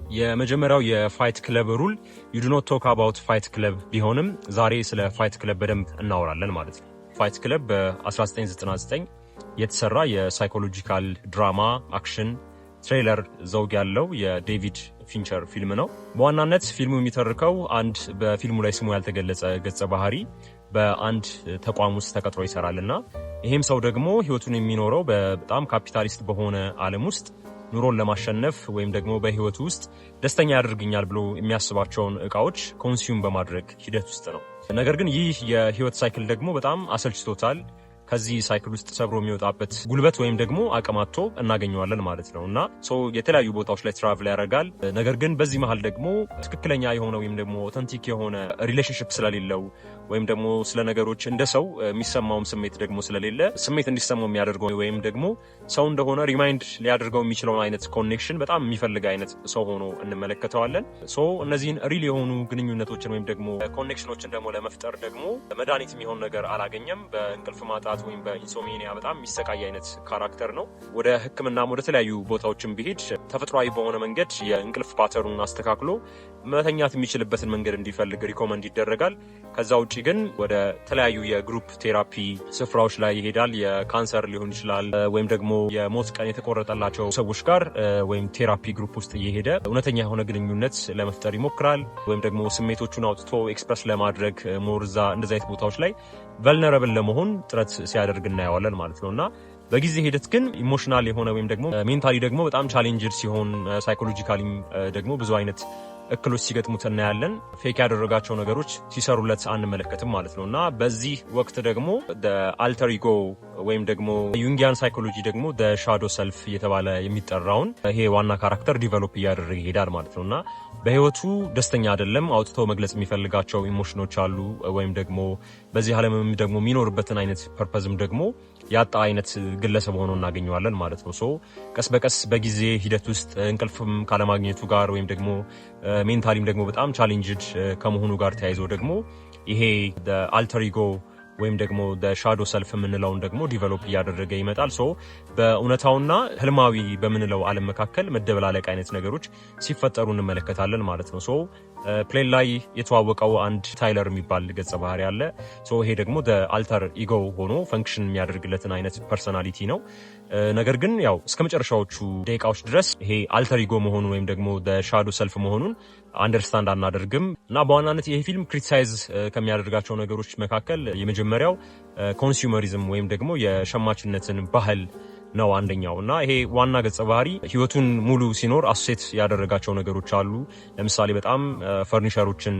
የመጀመሪያው የፋይት ክለብ ሩል you do not talk about fight club ቢሆንም ዛሬ ስለ ፋይት ክለብ በደንብ እናወራለን ማለት ነው። ፋይት ክለብ በ1999 የተሰራ የሳይኮሎጂካል ድራማ አክሽን ትሬለር ዘውግ ያለው የዴቪድ ፊንቸር ፊልም ነው። በዋናነት ፊልሙ የሚተርከው አንድ በፊልሙ ላይ ስሙ ያልተገለጸ ገጸ ባህሪ በአንድ ተቋም ውስጥ ተቀጥሮ ይሰራልና ይሄም ሰው ደግሞ ህይወቱን የሚኖረው በጣም ካፒታሊስት በሆነ ዓለም ውስጥ ኑሮን ለማሸነፍ ወይም ደግሞ በህይወቱ ውስጥ ደስተኛ ያደርግኛል ብሎ የሚያስባቸውን እቃዎች ኮንሱም በማድረግ ሂደት ውስጥ ነው። ነገር ግን ይህ የህይወት ሳይክል ደግሞ በጣም አሰልችቶታል። ከዚህ ሳይክል ውስጥ ሰብሮ የሚወጣበት ጉልበት ወይም ደግሞ አቅማቶ እናገኘዋለን ማለት ነው እና የተለያዩ ቦታዎች ላይ ትራቭል ያደርጋል። ነገር ግን በዚህ መሃል ደግሞ ትክክለኛ የሆነ ወይም ደግሞ ኦተንቲክ የሆነ ሪሌሽንሽፕ ስለሌለው ወይም ደግሞ ስለ ነገሮች እንደ ሰው የሚሰማውም ስሜት ደግሞ ስለሌለ ስሜት እንዲሰማው የሚያደርገው ወይም ደግሞ ሰው እንደሆነ ሪማይንድ ሊያደርገው የሚችለውን አይነት ኮኔክሽን በጣም የሚፈልግ አይነት ሰው ሆኖ እንመለከተዋለን። እነዚህን ሪል የሆኑ ግንኙነቶችን ወይም ደግሞ ኮኔክሽኖችን ደግሞ ለመፍጠር ደግሞ መድኃኒት የሚሆን ነገር አላገኘም። በእንቅልፍ ማጣት ወይም በኢንሶሜኒያ በጣም የሚሰቃይ አይነት ካራክተር ነው። ወደ ሕክምናም ወደ ተለያዩ ቦታዎችን ቢሄድ ተፈጥሯዊ በሆነ መንገድ የእንቅልፍ ፓተሩን አስተካክሎ መተኛት የሚችልበትን መንገድ እንዲፈልግ ሪኮመንድ ይደረጋል። ከዛ ውጭ ግን ወደ ተለያዩ የግሩፕ ቴራፒ ስፍራዎች ላይ ይሄዳል። የካንሰር ሊሆን ይችላል ወይም ደግሞ የሞት ቀን የተቆረጠላቸው ሰዎች ጋር ወይም ቴራፒ ግሩፕ ውስጥ እየሄደ እውነተኛ የሆነ ግንኙነት ለመፍጠር ይሞክራል። ወይም ደግሞ ስሜቶቹን አውጥቶ ኤክስፕረስ ለማድረግ ሞርዛ እንደዚህ አይነት ቦታዎች ላይ ቨልነረብል ለመሆን ጥረት ሲያደርግ እናየዋለን ማለት ነው እና በጊዜ ሂደት ግን ኢሞሽናል የሆነ ወይም ደግሞ ሜንታሊ ደግሞ በጣም ቻሌንጅድ ሲሆን ሳይኮሎጂካሊም ደግሞ ብዙ አይነት እክሎች ሲገጥሙት እናያለን። ፌክ ያደረጋቸው ነገሮች ሲሰሩለት አንመለከትም ማለት ነው እና በዚህ ወቅት ደግሞ አልተር ኢጎ ወይም ደግሞ ዩንጊያን ሳይኮሎጂ ደግሞ ሻዶ ሰልፍ እየተባለ የሚጠራውን ይሄ ዋና ካራክተር ዲቨሎፕ እያደረገ ይሄዳል ማለት ነው እና በህይወቱ ደስተኛ አይደለም። አውጥቶ መግለጽ የሚፈልጋቸው ኢሞሽኖች አሉ ወይም ደግሞ በዚህ ዓለምም ደግሞ የሚኖርበትን አይነት ፐርፐዝም ደግሞ ያጣ አይነት ግለሰብ ሆኖ እናገኘዋለን ማለት ነው። ቀስ በቀስ በጊዜ ሂደት ውስጥ እንቅልፍም ካለማግኘቱ ጋር ወይም ደግሞ ሜንታሊም ደግሞ በጣም ቻሌንጅድ ከመሆኑ ጋር ተያይዞ ደግሞ ይሄ አልተር ኢጎ ወይም ደግሞ ሻዶ ሰልፍ የምንለውን ደግሞ ዲቨሎፕ እያደረገ ይመጣል። በእውነታውና ህልማዊ በምንለው ዓለም መካከል መደበላለቅ አይነት ነገሮች ሲፈጠሩ እንመለከታለን ማለት ነው። ፕሌን ላይ የተዋወቀው አንድ ታይለር የሚባል ገጸ ባህሪ አለ። ይሄ ደግሞ አልተር ኢጎ ሆኖ ፈንክሽን የሚያደርግለትን አይነት ፐርሶናሊቲ ነው። ነገር ግን ያው እስከ መጨረሻዎቹ ደቂቃዎች ድረስ ይሄ አልተር ኢጎ መሆኑን ወይም ደግሞ ሻዶ ሰልፍ መሆኑን አንደርስታንድ አናደርግም እና በዋናነት ይሄ ፊልም ክሪቲሳይዝ ከሚያደርጋቸው ነገሮች መካከል የመጀመሪያው ኮንሱመሪዝም ወይም ደግሞ የሸማችነትን ባህል ነው አንደኛው እና ይሄ ዋና ገጸ ባህሪ ህይወቱን ሙሉ ሲኖር አሶሴት ያደረጋቸው ነገሮች አሉ። ለምሳሌ በጣም ፈርኒቸሮችን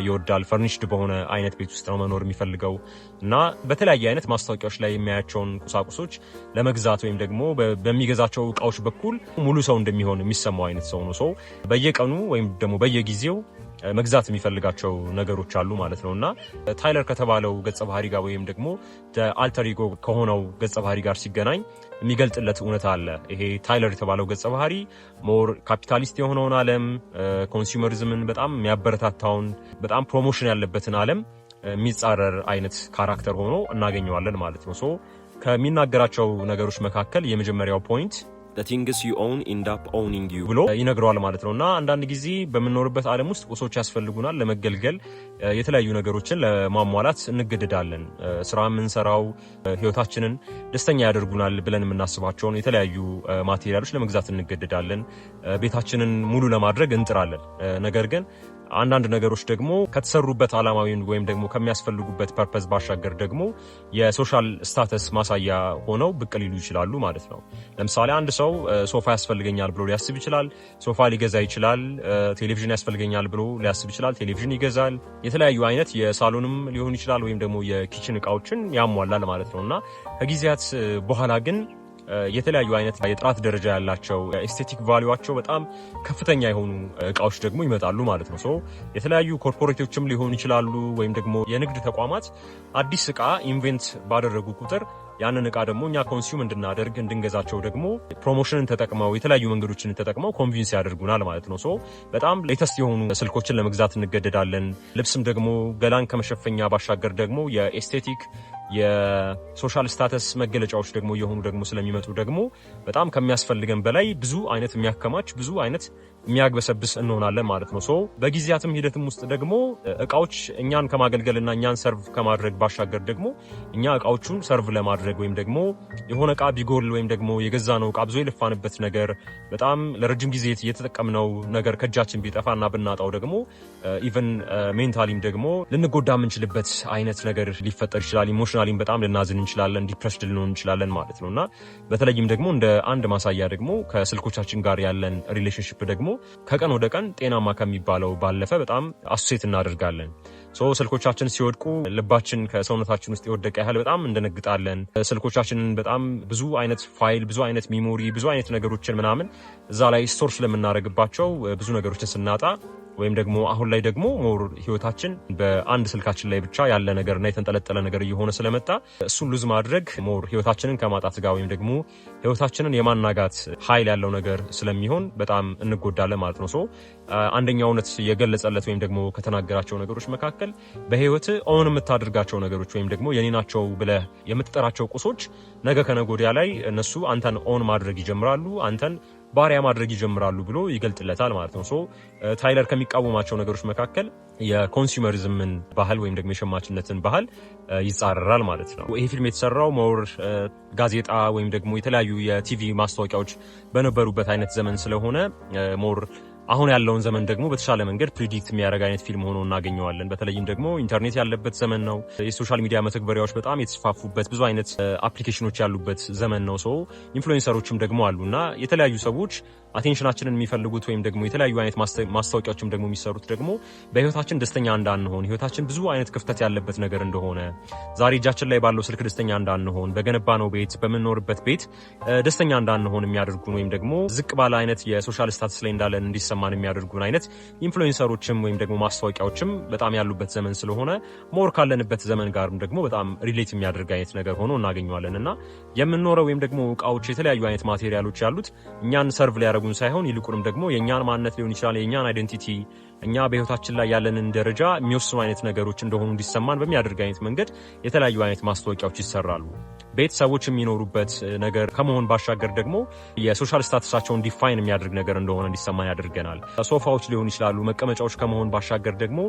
ይወዳል። ፈርኒሽድ በሆነ አይነት ቤት ውስጥ ነው መኖር የሚፈልገው እና በተለያየ አይነት ማስታወቂያዎች ላይ የሚያያቸውን ቁሳቁሶች ለመግዛት ወይም ደግሞ በሚገዛቸው እቃዎች በኩል ሙሉ ሰው እንደሚሆን የሚሰማው አይነት ሰው ነው። በየቀኑ ወይም ደግሞ በየጊዜው መግዛት የሚፈልጋቸው ነገሮች አሉ ማለት ነው እና ታይለር ከተባለው ገጸ ባህሪ ጋር ወይም ደግሞ አልተር ኢጎ ከሆነው ገጸ ባህሪ ጋር ሲገናኝ የሚገልጥለት እውነታ አለ። ይሄ ታይለር የተባለው ገጸ ባህሪ ሞር ካፒታሊስት የሆነውን ዓለም ኮንሱመሪዝምን በጣም የሚያበረታታውን በጣም ፕሮሞሽን ያለበትን ዓለም የሚጻረር አይነት ካራክተር ሆኖ እናገኘዋለን ማለት ነው። ከሚናገራቸው ነገሮች መካከል የመጀመሪያው ፖይንት the things you own end up owning you ብሎ ይነግረዋል ማለት ነው እና አንዳንድ ጊዜ በምንኖርበት ዓለም ውስጥ ቁሶች ያስፈልጉናል ለመገልገል የተለያዩ ነገሮችን ለማሟላት እንገደዳለን። ስራ የምንሰራው ህይወታችንን ደስተኛ ያደርጉናል ብለን የምናስባቸውን የተለያዩ ማቴሪያሎች ለመግዛት እንገደዳለን። ቤታችንን ሙሉ ለማድረግ እንጥራለን። ነገር ግን አንዳንድ ነገሮች ደግሞ ከተሰሩበት ዓላማዊ ወይም ደግሞ ከሚያስፈልጉበት ፐርፐዝ ባሻገር ደግሞ የሶሻል ስታተስ ማሳያ ሆነው ብቅ ሊሉ ይችላሉ ማለት ነው። ለምሳሌ አንድ ሰው ሶፋ ያስፈልገኛል ብሎ ሊያስብ ይችላል፣ ሶፋ ሊገዛ ይችላል። ቴሌቪዥን ያስፈልገኛል ብሎ ሊያስብ ይችላል፣ ቴሌቪዥን ይገዛል። የተለያዩ አይነት የሳሎንም ሊሆን ይችላል ወይም ደግሞ የኪችን እቃዎችን ያሟላል ማለት ነው እና ከጊዜያት በኋላ ግን የተለያዩ አይነት የጥራት ደረጃ ያላቸው ኤስቴቲክ ቫልዩዋቸው በጣም ከፍተኛ የሆኑ እቃዎች ደግሞ ይመጣሉ ማለት ነው። የተለያዩ ኮርፖሬቶችም ሊሆኑ ይችላሉ ወይም ደግሞ የንግድ ተቋማት አዲስ እቃ ኢንቨንት ባደረጉ ቁጥር ያንን እቃ ደግሞ እኛ ኮንሱም እንድናደርግ እንድንገዛቸው ደግሞ ፕሮሞሽንን ተጠቅመው የተለያዩ መንገዶችን ተጠቅመው ኮንቪንስ ያደርጉናል ማለት ነው። በጣም ሌተስት የሆኑ ስልኮችን ለመግዛት እንገደዳለን። ልብስም ደግሞ ገላን ከመሸፈኛ ባሻገር ደግሞ የኤስቴቲክ የሶሻል ስታተስ መገለጫዎች ደግሞ የሆኑ ደግሞ ስለሚመጡ ደግሞ በጣም ከሚያስፈልገን በላይ ብዙ አይነት የሚያከማች ብዙ አይነት የሚያግበሰብስ እንሆናለን ማለት ነው። ሶ በጊዜያትም ሂደትም ውስጥ ደግሞ እቃዎች እኛን ከማገልገልና እኛን ሰርቭ ከማድረግ ባሻገር ደግሞ እኛ እቃዎቹን ሰርቭ ለማድረግ ወይም ደግሞ የሆነ እቃ ቢጎል ወይም ደግሞ የገዛነው እቃ ብዙ የለፋንበት ነገር በጣም ለረጅም ጊዜ የተጠቀምነው ነገር ከእጃችን ቢጠፋና ብናጣው ደግሞ ኢቨን ሜንታሊም ደግሞ ልንጎዳ የምንችልበት አይነት ነገር ሊፈጠር ይችላል። ኢሞሽናሊም በጣም ልናዝን እንችላለን፣ ዲፕረስድ ልንሆን እንችላለን ማለት ነው እና በተለይም ደግሞ እንደ አንድ ማሳያ ደግሞ ከስልኮቻችን ጋር ያለን ሪሌሽንሽፕ ደግሞ ከቀን ወደ ቀን ጤናማ ከሚባለው ባለፈ በጣም አሶሴት እናደርጋለን። ስልኮቻችን ሲወድቁ ልባችን ከሰውነታችን ውስጥ የወደቀ ያህል በጣም እንደነግጣለን። ስልኮቻችንን በጣም ብዙ አይነት ፋይል፣ ብዙ አይነት ሚሞሪ፣ ብዙ አይነት ነገሮችን ምናምን እዛ ላይ ስቶር ስለምናደርግባቸው ብዙ ነገሮችን ስናጣ ወይም ደግሞ አሁን ላይ ደግሞ ሞር ህይወታችን በአንድ ስልካችን ላይ ብቻ ያለ ነገርና የተንጠለጠለ ነገር እየሆነ ስለመጣ እሱን ሉዝ ማድረግ ሞር ህይወታችንን ከማጣት ጋር ወይም ደግሞ ህይወታችንን የማናጋት ኃይል ያለው ነገር ስለሚሆን በጣም እንጎዳለን ማለት ነው። አንደኛው እውነት የገለጸለት ወይም ደግሞ ከተናገራቸው ነገሮች መካከል በህይወት ኦን የምታደርጋቸው ነገሮች ወይም ደግሞ የኔ ናቸው ብለህ የምትጠራቸው ቁሶች ነገ ከነገ ወዲያ ላይ እነሱ አንተን ኦን ማድረግ ይጀምራሉ፣ አንተን ባሪያ ማድረግ ይጀምራሉ ብሎ ይገልጥለታል ማለት ነው። ታይለር ከሚቃወማቸው ነገሮች መካከል የኮንሱመሪዝምን ባህል ወይም ደግሞ የሸማችነትን ባህል ይጻረራል ማለት ነው። ይሄ ፊልም የተሰራው ሞር ጋዜጣ ወይም ደግሞ የተለያዩ የቲቪ ማስታወቂያዎች በነበሩበት አይነት ዘመን ስለሆነ ሞር አሁን ያለውን ዘመን ደግሞ በተሻለ መንገድ ፕሪዲክት የሚያደርግ አይነት ፊልም ሆኖ እናገኘዋለን። በተለይም ደግሞ ኢንተርኔት ያለበት ዘመን ነው። የሶሻል ሚዲያ መተግበሪያዎች በጣም የተስፋፉበት ብዙ አይነት አፕሊኬሽኖች ያሉበት ዘመን ነው። ኢንፍሉዌንሰሮችም ደግሞ አሉና የተለያዩ ሰዎች አቴንሽናችንን የሚፈልጉት ወይም ደግሞ የተለያዩ አይነት ማስታወቂያዎችም ደግሞ የሚሰሩት ደግሞ በህይወታችን ደስተኛ እንዳንሆን፣ ህይወታችን ብዙ አይነት ክፍተት ያለበት ነገር እንደሆነ፣ ዛሬ እጃችን ላይ ባለው ስልክ ደስተኛ እንዳንሆን፣ በገነባነው ቤት፣ በምንኖርበት ቤት ደስተኛ እንዳንሆን የሚያደርጉን ወይም ደግሞ ዝቅ ባለ አይነት የሶሻል ስታትስ ላይ እንዳለን እንዲሰማን የሚያደርጉን አይነት ኢንፍሉዌንሰሮችም ወይም ደግሞ ማስታወቂያዎችም በጣም ያሉበት ዘመን ስለሆነ ሞር ካለንበት ዘመን ጋርም ደግሞ በጣም ሪሌት የሚያደርግ አይነት ነገር ሆኖ እናገኘዋለን እና የምንኖረው ወይም ደግሞ እቃዎች የተለያዩ አይነት ማቴሪያሎች ያሉት እኛን ሰርቭ ሊያደርጉን ሳይሆን ይልቁንም ደግሞ የእኛን ማንነት ሊሆን ይችላል፣ የእኛን አይደንቲቲ፣ እኛ በህይወታችን ላይ ያለንን ደረጃ የሚወስኑ አይነት ነገሮች እንደሆኑ እንዲሰማን በሚያደርግ አይነት መንገድ የተለያዩ አይነት ማስታወቂያዎች ይሰራሉ። ቤተሰቦች የሚኖሩበት ነገር ከመሆን ባሻገር ደግሞ የሶሻል ስታተሳቸውን ዲፋይን የሚያደርግ ነገር እንደሆነ እንዲሰማን ያደርገናል። ሶፋዎች ሊሆን ይችላሉ፣ መቀመጫዎች ከመሆን ባሻገር ደግሞ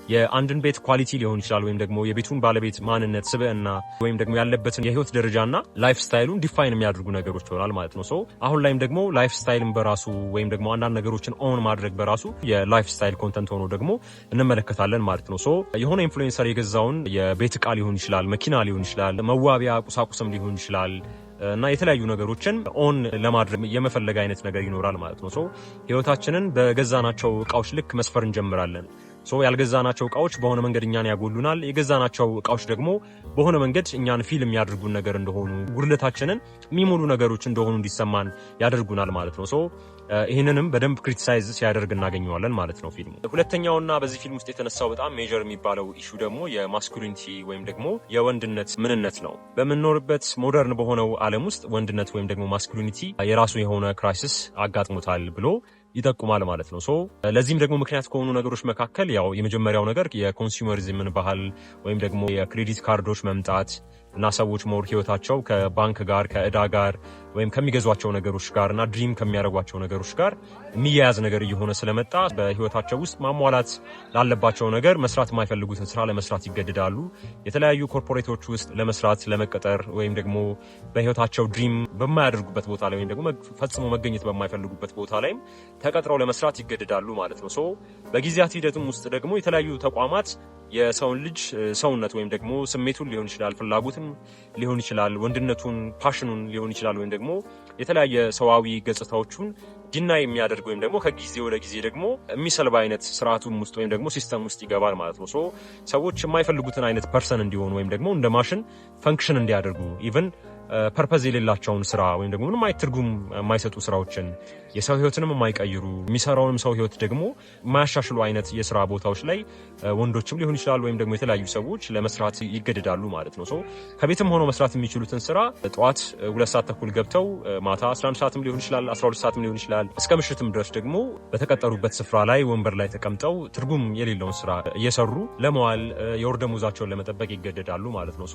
የአንድን ቤት ኳሊቲ ሊሆን ይችላል ወይም ደግሞ የቤቱን ባለቤት ማንነት፣ ስብዕና ወይም ደግሞ ያለበትን የህይወት ደረጃና ላይፍ ስታይሉን ዲፋይን የሚያደርጉ ነገሮች ይሆናል ማለት ነው። አሁን ላይም ደግሞ ላይፍ ስታይልን በራሱ ወይም ደግሞ አንዳንድ ነገሮችን ኦን ማድረግ በራሱ የላይፍ ስታይል ኮንተንት ሆኖ ደግሞ እንመለከታለን ማለት ነው። የሆነ ኢንፍሉዌንሰር የገዛውን የቤት እቃ ሊሆን ይችላል፣ መኪና ሊሆን ይችላል፣ መዋቢያ ቁሳቁስም ሊሆን ይችላል እና የተለያዩ ነገሮችን ኦን ለማድረግ የመፈለግ አይነት ነገር ይኖራል ማለት ነው። ህይወታችንን በገዛናቸው እቃዎች ልክ መስፈር እንጀምራለን። ያልገዛናቸው እቃዎች በሆነ መንገድ እኛን ያጎሉናል። የገዛናቸው እቃዎች ደግሞ በሆነ መንገድ እኛን ፊል የሚያደርጉን ነገር እንደሆኑ፣ ጉድለታችንን የሚሞሉ ነገሮች እንደሆኑ እንዲሰማን ያደርጉናል ማለት ነው። ይህንንም በደንብ ክሪቲሳይዝ ሲያደርግ እናገኘዋለን ማለት ነው ፊልሙ። ሁለተኛውና በዚህ ፊልም ውስጥ የተነሳው በጣም ሜጀር የሚባለው ኢሹ ደግሞ የማስኩሊኒቲ ወይም ደግሞ የወንድነት ምንነት ነው። በምንኖርበት ሞደርን በሆነው ዓለም ውስጥ ወንድነት ወይም ደግሞ ማስኩሊኒቲ የራሱ የሆነ ክራይሲስ አጋጥሞታል ብሎ ይጠቁማል ማለት ነው። ለዚህም ደግሞ ምክንያት ከሆኑ ነገሮች መካከል ያው የመጀመሪያው ነገር የኮንሱመሪዝምን ባህል ወይም ደግሞ የክሬዲት ካርዶች መምጣት እና ሰዎች ሞር ህይወታቸው ከባንክ ጋር ከእዳ ጋር ወይም ከሚገዟቸው ነገሮች ጋር እና ድሪም ከሚያደርጓቸው ነገሮች ጋር የሚያያዝ ነገር እየሆነ ስለመጣ በህይወታቸው ውስጥ ማሟላት ላለባቸው ነገር መስራት የማይፈልጉትን ስራ ለመስራት ይገደዳሉ። የተለያዩ ኮርፖሬቶች ውስጥ ለመስራት ለመቀጠር ወይም ደግሞ በህይወታቸው ድሪም በማያደርጉበት ቦታ ላይ ወይም ደግሞ ፈጽሞ መገኘት በማይፈልጉበት ቦታ ላይም ተቀጥረው ለመስራት ይገደዳሉ ማለት ነው። በጊዜያት ሂደትም ውስጥ ደግሞ የተለያዩ ተቋማት የሰውን ልጅ ሰውነት ወይም ደግሞ ስሜቱን ሊሆን ይችላል፣ ፍላጎትን ሊሆን ይችላል፣ ወንድነቱን፣ ፓሽኑን ሊሆን ይችላል ወይም ደግሞ የተለያየ ሰዋዊ ገጽታዎቹን ዲና የሚያደርግ ወይም ደግሞ ከጊዜ ወደ ጊዜ ደግሞ የሚሰልባ አይነት ስርዓቱም ውስጥ ወይም ደግሞ ሲስተም ውስጥ ይገባል ማለት ነው። ሰዎች የማይፈልጉትን አይነት ፐርሰን እንዲሆኑ ወይም ደግሞ እንደ ማሽን ፈንክሽን እንዲያደርጉ ኢቭን ፐርፐዝ የሌላቸውን ስራ ወይም ደግሞ ምንም አይነት ትርጉም የማይሰጡ ስራዎችን የሰው ህይወትንም የማይቀይሩ የሚሰራውንም ሰው ህይወት ደግሞ የማያሻሽሉ አይነት የስራ ቦታዎች ላይ ወንዶችም ሊሆን ይችላል ወይም ደግሞ የተለያዩ ሰዎች ለመስራት ይገደዳሉ ማለት ነው። ከቤትም ሆኖ መስራት የሚችሉትን ስራ ጠዋት 2 ሰዓት ተኩል ገብተው ማታ 11 ሰዓትም ሊሆን ይችላል 12 ሰዓትም ሊሆን ይችላል እስከ ምሽትም ድረስ ደግሞ በተቀጠሩበት ስፍራ ላይ ወንበር ላይ ተቀምጠው ትርጉም የሌለውን ስራ እየሰሩ ለመዋል የወር ደመወዛቸውን ለመጠበቅ ይገደዳሉ ማለት ነው።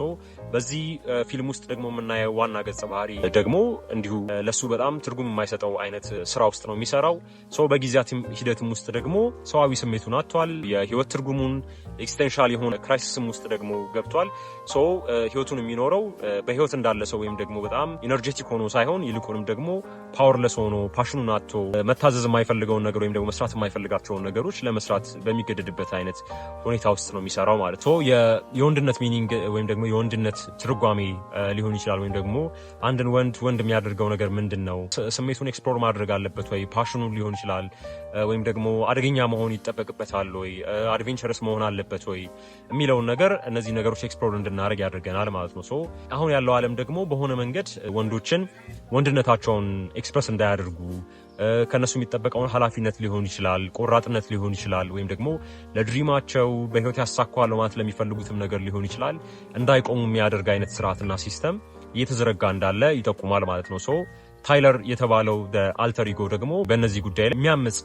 በዚህ ፊልም ውስጥ ደግሞ የምናየው የምናየው ዋና ገጸ ባህሪ ደግሞ እንዲሁ ለሱ በጣም ትርጉም የማይሰጠው አይነት ስራ ውስጥ ነው የሚሰራው። ሰው በጊዜያት ሂደትም ውስጥ ደግሞ ሰዋዊ ስሜቱን አጥቷል። የህይወት ትርጉሙን ኤክስቴንሻል የሆነ ክራይሲስም ውስጥ ደግሞ ገብቷል። ሰው ህይወቱን የሚኖረው በህይወት እንዳለ ሰው ወይም ደግሞ በጣም ኢነርጄቲክ ሆኖ ሳይሆን ይልቁንም ደግሞ ፓወርለስ ሆኖ ፓሽኑን አጥቶ መታዘዝ የማይፈልገውን ነገር ወይም ደግሞ መስራት የማይፈልጋቸውን ነገሮች ለመስራት በሚገደድበት አይነት ሁኔታ ውስጥ ነው የሚሰራው ማለት ነው። የወንድነት ሚኒንግ ወይም ደግሞ የወንድነት ትርጓሜ ሊሆን ይችላል። ወይም ደግሞ አንድን ወንድ የሚያደርገው ነገር ምንድን ነው? ስሜቱን ኤክስፕሎር ማድረግ አለበት ወይ? ፓሽኑ ሊሆን ይችላል። ወይም ደግሞ አደገኛ መሆን ይጠበቅበታል ወይ? አድቬንቸረስ መሆን አለበት ወይ የሚለውን ነገር እነዚህ ነገሮች ኤክስፕሎር እንድናደርግ ያደርገናል ማለት ነው። አሁን ያለው ዓለም ደግሞ በሆነ መንገድ ወንዶችን ወንድነታቸውን ኤክስፕረስ እንዳያደርጉ ከነሱ የሚጠበቀውን ኃላፊነት ሊሆን ይችላል፣ ቆራጥነት ሊሆን ይችላል፣ ወይም ደግሞ ለድሪማቸው በህይወት ያሳካዋል ማለት ለሚፈልጉትም ነገር ሊሆን ይችላል እንዳይቆሙ የሚያደርግ አይነት ስርዓትና ሲስተም እየተዘረጋ እንዳለ ይጠቁማል ማለት ነው። ታይለር የተባለው አልተር ኢጎ ደግሞ በእነዚህ ጉዳይ ላይ የሚያምጽ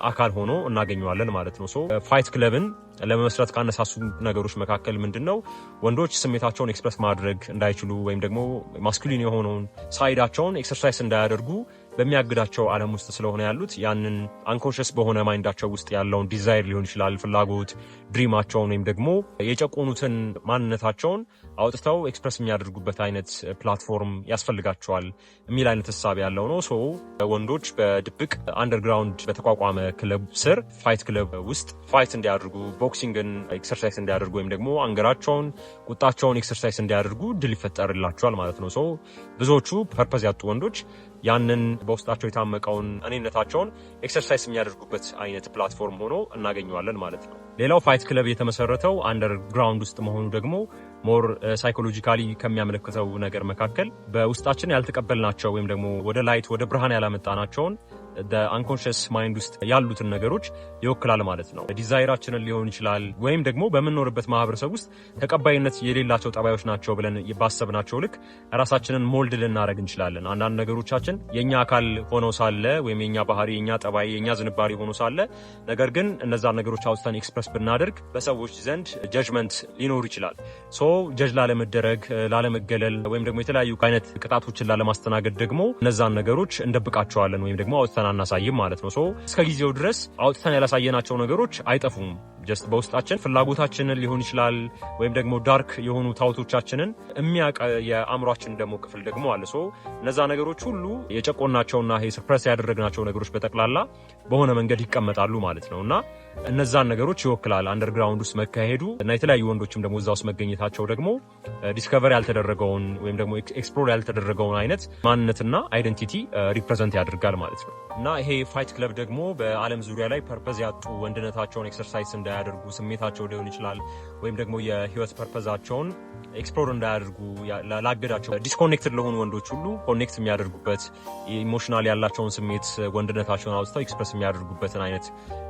አካል ሆኖ እናገኘዋለን ማለት ነው። ፋይት ክለብን ለመመስረት ካነሳሱ ነገሮች መካከል ምንድነው? ወንዶች ስሜታቸውን ኤክስፕረስ ማድረግ እንዳይችሉ ወይም ደግሞ ማስኩሊን የሆነውን ሳይዳቸውን ኤክሰርሳይዝ እንዳያደርጉ በሚያግዳቸው ዓለም ውስጥ ስለሆነ ያሉት ያንን አንኮንሽስ በሆነ ማይንዳቸው ውስጥ ያለውን ዲዛይር ሊሆን ይችላል፣ ፍላጎት፣ ድሪማቸውን ወይም ደግሞ የጨቆኑትን ማንነታቸውን አውጥተው ኤክስፕረስ የሚያደርጉበት አይነት ፕላትፎርም ያስፈልጋቸዋል የሚል አይነት ሀሳብ ያለው ነው። ወንዶች በድብቅ አንደርግራውንድ በተቋቋመ ክለብ ስር ፋይት ክለብ ውስጥ ፋይት እንዲያደርጉ፣ ቦክሲንግን ኤክሰርሳይዝ እንዲያደርጉ ወይም ደግሞ አንገራቸውን፣ ቁጣቸውን ኤክሰርሳይዝ እንዲያደርጉ ድል ይፈጠርላቸዋል ማለት ነው። ብዙዎቹ ፐርፐዝ ያጡ ወንዶች ያንን በውስጣቸው የታመቀውን እኔነታቸውን ኤክሰርሳይዝ የሚያደርጉበት አይነት ፕላትፎርም ሆኖ እናገኘዋለን ማለት ነው። ሌላው ፋይት ክለብ የተመሰረተው አንደርግራውንድ ውስጥ መሆኑ ደግሞ ሞር ሳይኮሎጂካሊ ከሚያመለክተው ነገር መካከል በውስጣችን ያልተቀበልናቸው ወይም ደግሞ ወደ ላይት ወደ ብርሃን ያላመጣናቸውን አንኮንሽስ ማይንድ ውስጥ ያሉትን ነገሮች ይወክላል ማለት ነው። ዲዛይራችንን ሊሆን ይችላል ወይም ደግሞ በምንኖርበት ማህበረሰብ ውስጥ ተቀባይነት የሌላቸው ጠባዮች ናቸው ብለን ባሰብናቸው ልክ ራሳችንን ሞልድ ልናደርግ እንችላለን። አንዳንድ ነገሮቻችን የኛ አካል ሆነው ሳለ ወይም የኛ ባህሪ፣ የኛ ጠባይ፣ የኛ ዝንባሪ ሆኖ ሳለ ነገር ግን እነዛን ነገሮች አውጥተን ኤክስፕረስ ብናደርግ በሰዎች ዘንድ ጀጅመንት ሊኖር ይችላል። ጀጅ ላለመደረግ፣ ላለመገለል ወይም ደግሞ የተለያዩ አይነት ቅጣቶችን ላለማስተናገድ ደግሞ እነዛን ነገሮች እንደብቃቸዋለን ወይም ደግሞ አውጥተን አናሳይም ማለት ነው። እስከ ጊዜው ድረስ አውጥተን ያላሳየናቸው ነገሮች አይጠፉም። ጀስት በውስጣችን ፍላጎታችንን ሊሆን ይችላል ወይም ደግሞ ዳርክ የሆኑ ታውቶቻችንን የሚያውቅ የአእምሯችን ደግሞ ክፍል ደግሞ አለ። እነዛ ነገሮች ሁሉ የጨቆናቸውና ሰፕረስ ያደረግናቸው ነገሮች በጠቅላላ በሆነ መንገድ ይቀመጣሉ ማለት ነው እና እነዛን ነገሮች ይወክላል አንደርግራውንድ ውስጥ መካሄዱ እና የተለያዩ ወንዶችም ደግሞ እዛ ውስጥ መገኘታቸው ደግሞ ዲስከቨር ያልተደረገውን ወይም ደግሞ ኤክስፕሎር ያልተደረገውን አይነት ማንነትና አይደንቲቲ ሪፕሬዘንት ያደርጋል ማለት ነው እና ይሄ ፋይት ክለብ ደግሞ በዓለም ዙሪያ ላይ ፐርፐዝ ያጡ ወንድነታቸውን ኤክሰርሳይዝ እንዳያደርጉ ስሜታቸው ሊሆን ይችላል ወይም ደግሞ የህይወት ፐርፐዛቸውን ኤክስፕሎር እንዳያደርጉ ላገዳቸው ዲስኮኔክትድ ለሆኑ ወንዶች ሁሉ ኮኔክት የሚያደርጉበት ኢሞሽናል ያላቸውን ስሜት ወንድነታቸውን አውጥተው ኤክስፕረስ የሚያደርጉበትን አይነት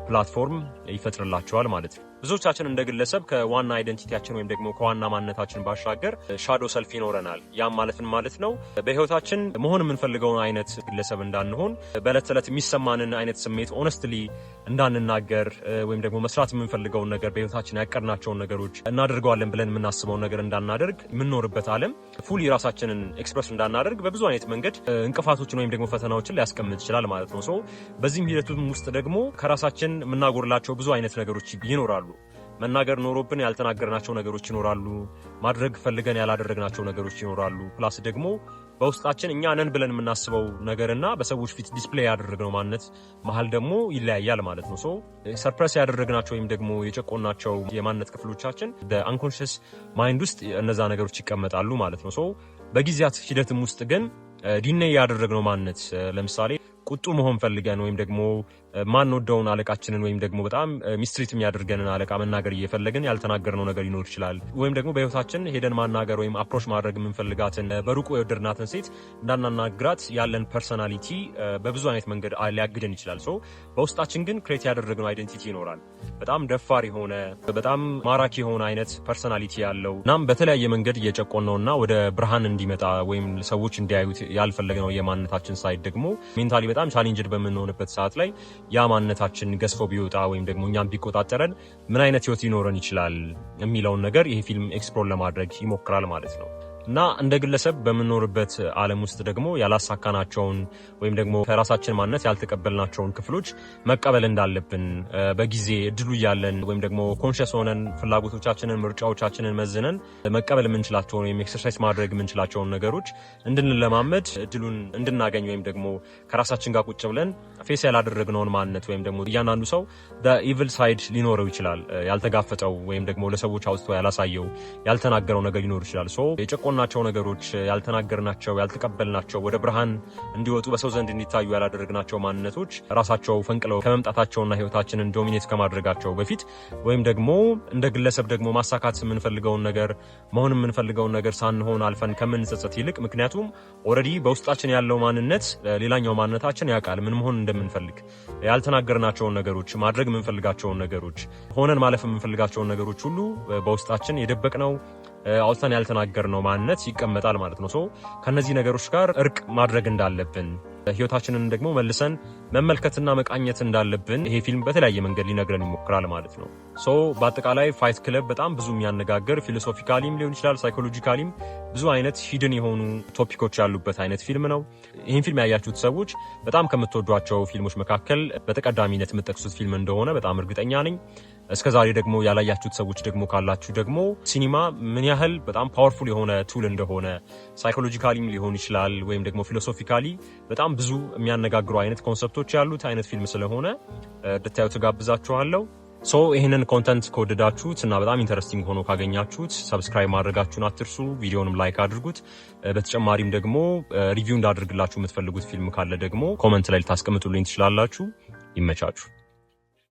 ፕላትፎርም ይፈጥርላቸዋል ማለት ነው። ብዙዎቻችን እንደ ግለሰብ ከዋና አይደንቲቲያችን ወይም ደግሞ ከዋና ማንነታችን ባሻገር ሻዶ ሰልፍ ይኖረናል። ያም ማለት ነው በህይወታችን መሆን የምንፈልገውን አይነት ግለሰብ እንዳንሆን፣ በዕለት ተዕለት የሚሰማንን አይነት ስሜት ኦነስትሊ እንዳንናገር ወይም ደግሞ መስራት የምንፈልገውን ነገር በህይወታችን ያቀድናቸውን ነገሮች እናደርገዋለን ብለን የምናስበውን ነገር እንዳናደርግ የምንኖርበት ዓለም ፉሊ ራሳችንን ኤክስፕረስ እንዳናደርግ በብዙ አይነት መንገድ እንቅፋቶችን ወይም ደግሞ ፈተናዎችን ሊያስቀምጥ ይችላል ማለት ነው። በዚህም ሂደቱም ውስጥ ደግሞ ከራሳችን የምናጎርላቸው ብዙ አይነት ነገሮች ይኖራሉ። መናገር ኖሮብን ያልተናገርናቸው ነገሮች ይኖራሉ። ማድረግ ፈልገን ያላደረግናቸው ነገሮች ይኖራሉ። ፕላስ ደግሞ በውስጣችን እኛ ነን ብለን የምናስበው ነገርና በሰዎች ፊት ዲስፕሌይ ያደረግነው ማንነት መሀል ደግሞ ይለያያል ማለት ነው። ሰርፕረስ ያደረግናቸው ወይም ደግሞ የጨቆናቸው የማንነት ክፍሎቻችን በአንኮንሽስ ማይንድ ውስጥ እነዛ ነገሮች ይቀመጣሉ ማለት ነው። በጊዜያት ሂደትም ውስጥ ግን ዲኔይ ያደረግነው ማንነት ለምሳሌ ቁጡ መሆን ፈልገን ወይም ደግሞ ማንወደውን አለቃችንን ወይም ደግሞ በጣም ሚስትሪት የሚያደርገንን አለቃ መናገር እየፈለግን ያልተናገርነው ነገር ሊኖር ይችላል። ወይም ደግሞ በህይወታችን ሄደን ማናገር ወይም አፕሮች ማድረግ የምንፈልጋትን በሩቁ የወደድናትን ሴት እንዳናናግራት ያለን ፐርሰናሊቲ በብዙ አይነት መንገድ ሊያግደን ይችላል። በውስጣችን ግን ክሬት ያደረግነው አይደንቲቲ ይኖራል። በጣም ደፋር የሆነ በጣም ማራኪ የሆነ አይነት ፐርሰናሊቲ ያለው እናም በተለያየ መንገድ እየጨቆነውና ወደ ብርሃን እንዲመጣ ወይም ሰዎች እንዲያዩት ያልፈለግነው የማንነታችን ሳይድ ደግሞ ሜንታሊ በጣም ቻሌንጅድ በምንሆንበት ሰዓት ላይ ያ ማንነታችን ገዝፎ ቢወጣ ወይም ደግሞ እኛም ቢቆጣጠረን ምን አይነት ህይወት ሊኖረን ይችላል የሚለውን ነገር ይሄ ፊልም ኤክስፕሎር ለማድረግ ይሞክራል ማለት ነው። እና እንደ ግለሰብ በመኖርበት ዓለም ውስጥ ደግሞ ያላሳካናቸውን ወይም ደግሞ ከራሳችን ማንነት ያልተቀበልናቸውን ክፍሎች መቀበል እንዳለብን በጊዜ እድሉ እያለን ወይም ደግሞ ኮንሸስ ሆነን ፍላጎቶቻችንን ምርጫዎቻችንን መዝነን መቀበል የምንችላቸውን ወይም ኤክሰርሳይዝ ማድረግ የምንችላቸውን ነገሮች እንድንለማመድ እድሉን እንድናገኝ ወይም ደግሞ ከራሳችን ጋር ቁጭ ብለን ፌስ ያላደረግነውን ማንነት ወይም ደግሞ እያንዳንዱ ሰው በኢቪል ሳይድ ሊኖረው ይችላል። ያልተጋፈጠው ወይም ደግሞ ለሰዎች አውጥቶ ያላሳየው ያልተናገረው ነገር ሊኖር ይችላል። የጨቆናቸው ነገሮች ያልተናገርናቸው ያልተቀበልናቸው ወደ ብርሃን እንዲወጡ በሰው ዘንድ እንዲታዩ ያላደረግናቸው ማንነቶች ራሳቸው ፈንቅለው ከመምጣታቸውና ህይወታችንን ዶሚኔት ከማድረጋቸው በፊት ወይም ደግሞ እንደ ግለሰብ ደግሞ ማሳካት የምንፈልገውን ነገር መሆን የምንፈልገውን ነገር ሳንሆን አልፈን ከምንጸጸት ይልቅ ምክንያቱም ኦልሬዲ በውስጣችን ያለው ማንነት ሌላኛው ማንነታችን ያውቃል ምን መሆን እንደምንፈልግ ያልተናገርናቸውን ነገሮች ማድረግ የምንፈልጋቸውን ነገሮች ሆነን ማለፍ የምንፈልጋቸውን ነገሮች ሁሉ በውስጣችን የደበቅነው አውጥተን ያልተናገርነው ማንነት ይቀመጣል ማለት ነው። ከነዚህ ነገሮች ጋር እርቅ ማድረግ እንዳለብን ህይወታችንን ደግሞ መልሰን መመልከትና መቃኘት እንዳለብን ይሄ ፊልም በተለያየ መንገድ ሊነግረን ይሞክራል ማለት ነው። በአጠቃላይ ፋይት ክለብ በጣም ብዙ የሚያነጋግር ፊሎሶፊካሊም ሊሆን ይችላል ሳይኮሎጂካሊም ብዙ አይነት ሂድን የሆኑ ቶፒኮች ያሉበት አይነት ፊልም ነው። ይህን ፊልም ያያችሁት ሰዎች በጣም ከምትወዷቸው ፊልሞች መካከል በተቀዳሚነት የምትጠቅሱት ፊልም እንደሆነ በጣም እርግጠኛ ነኝ። እስከዛሬ ደግሞ ያላያችሁት ሰዎች ደግሞ ካላችሁ ደግሞ ሲኒማ ምን ያህል በጣም ፓወርፉል የሆነ ቱል እንደሆነ ሳይኮሎጂካሊም ሊሆን ይችላል ወይም ደግሞ ፊሎሶፊካሊ በጣም ብዙ የሚያነጋግሩ አይነት ኮንሰፕቶች ያሉት አይነት ፊልም ስለሆነ እንድታዩ ተጋብዛችኋለሁ። ይህንን ኮንተንት ከወደዳችሁት እና በጣም ኢንተረስቲንግ ሆኖ ካገኛችሁት ሰብስክራይብ ማድረጋችሁን አትርሱ። ቪዲዮንም ላይክ አድርጉት። በተጨማሪም ደግሞ ሪቪው እንዳደርግላችሁ የምትፈልጉት ፊልም ካለ ደግሞ ኮመንት ላይ ልታስቀምጡልኝ ትችላላችሁ። ይመቻችሁ።